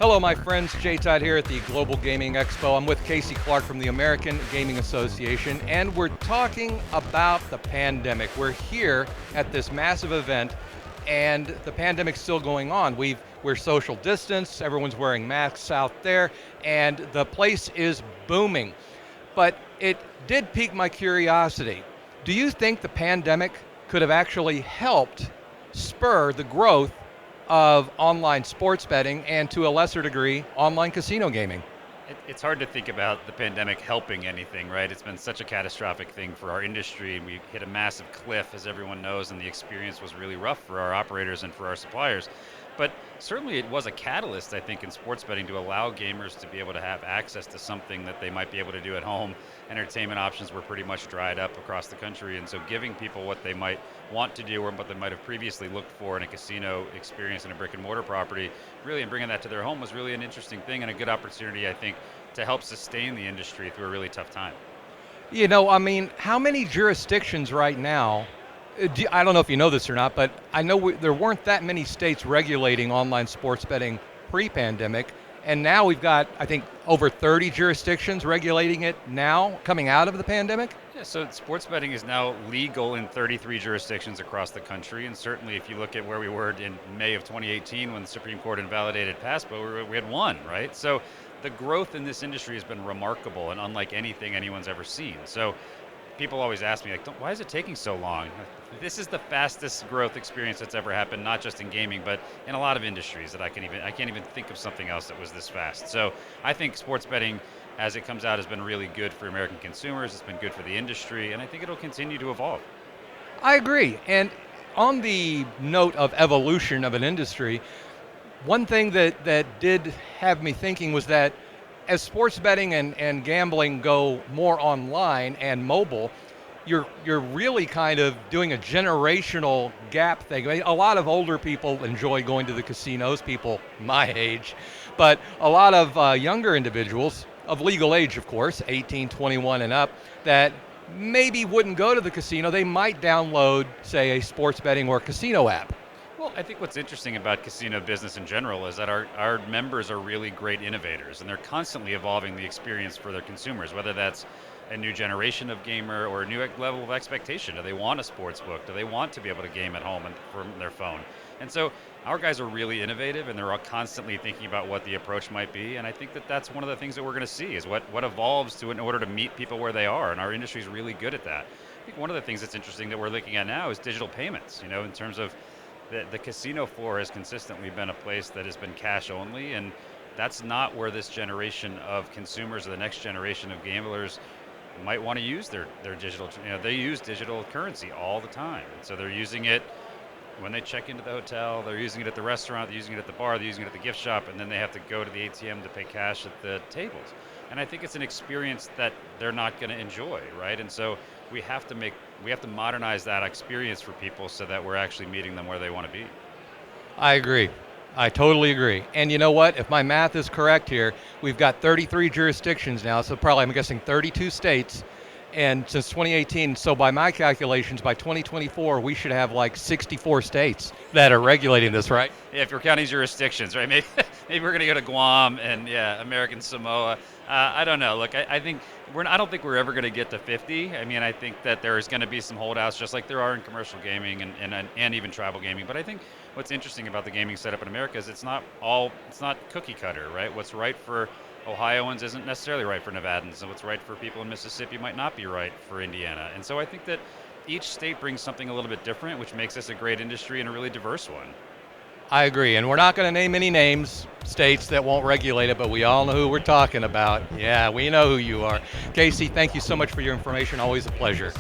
Hello, my friends. Jay Todd here at the Global Gaming Expo. I'm with Casey Clark from the American Gaming Association, and we're talking about the pandemic. We're here at this massive event, and the pandemic's still going on. We're social distance, everyone's wearing masks out there, and the place is booming. But it did pique my curiosity. Do you think the pandemic could have actually helped spur the growth of online sports betting and, to a lesser degree, online casino gaming? It's hard to think about the pandemic helping anything, right? It's been such a catastrophic thing for our industry, and we hit a massive cliff, as everyone knows, and the experience was really rough for our operators and for our suppliers. But certainly it was a catalyst, I think, in sports betting to allow gamers to be able to have access to something that they might be able to do at home. Entertainment options were pretty much dried up across the country, and so giving people what they might want to do or what they might have previously looked for in a casino experience in a brick and mortar property, really, and bringing that to their home was really an interesting thing and a good opportunity, I think, to help sustain the industry through a really tough time. You know, I mean, how many jurisdictions right now, I don't know if you know this or not, but I know there weren't that many states regulating online sports betting pre-pandemic, and now we've got, I think, over 30 jurisdictions regulating it now, coming out of the pandemic? Yeah, so sports betting is now legal in 33 jurisdictions across the country, and certainly if you look at where we were in May of 2018 when the Supreme Court invalidated PASPA, we had one, right? So the growth in this industry has been remarkable and unlike anything anyone's ever seen. So people always ask me, like, why is it taking so long? This is the fastest growth experience that's ever happened, not just in gaming, but in a lot of industries that I can't even think of something else that was this fast. So I think sports betting, as it comes out, has been really good for American consumers. It's been good for the industry, and I think it'll continue to evolve. I agree. And on the note of evolution of an industry, one thing that did have me thinking was that as sports betting and gambling go more online and mobile, you're really kind of doing a generational gap thing. I mean, a lot of older people enjoy going to the casinos, people my age, but a lot of younger individuals, of legal age of course, 18, 21 and up, that maybe wouldn't go to the casino, they might download, say, a sports betting or casino app. Well, I think what's interesting about casino business in general is that our members are really great innovators, and they're constantly evolving the experience for their consumers, whether that's a new generation of gamer or a new level of expectation. Do they want a sports book? Do they want to be able to game at home and from their phone? And so our guys are really innovative, and they're all constantly thinking about what the approach might be, and I think that that's one of the things that we're going to see is what evolves in order to meet people where they are, and our industry is really good at that. I think one of the things that's interesting that we're looking at now is digital payments, in terms of the casino floor has consistently been a place that has been cash only, and that's not where this generation of consumers or the next generation of gamblers might want to use their digital. They use digital currency all the time, and so they're using it when they check into the hotel, they're using it at the restaurant, they're using it at the bar, they're using it at the gift shop, and then they have to go to the ATM to pay cash at the tables. And I think it's an experience that they're not going to enjoy, right? And so we have to modernize that experience for people so that we're actually meeting them where they want to be. I agree. I totally agree. And you know what? If my math is correct here, we've got 33 jurisdictions now, so probably, I'm guessing, 32 states. And since 2018, so by my calculations, by 2024, we should have like 64 states that are regulating this, right? Yeah, if you're counting jurisdictions, right? Maybe we're going to go to Guam and American Samoa. I don't know. Look, I think I don't think we're ever going to get to 50. I mean, I think that there's going to be some holdouts, just like there are in commercial gaming and even tribal gaming. But I think what's interesting about the gaming setup in America is it's not cookie cutter, right? What's right for Ohioans isn't necessarily right for Nevadans, and what's right for people in Mississippi might not be right for Indiana. And so I think that each state brings something a little bit different, which makes this a great industry and a really diverse one. I agree, and we're not going to name any names, states that won't regulate it, but we all know who we're talking about. Yeah, we know who you are. Casey, thank you so much for your information. Always a pleasure.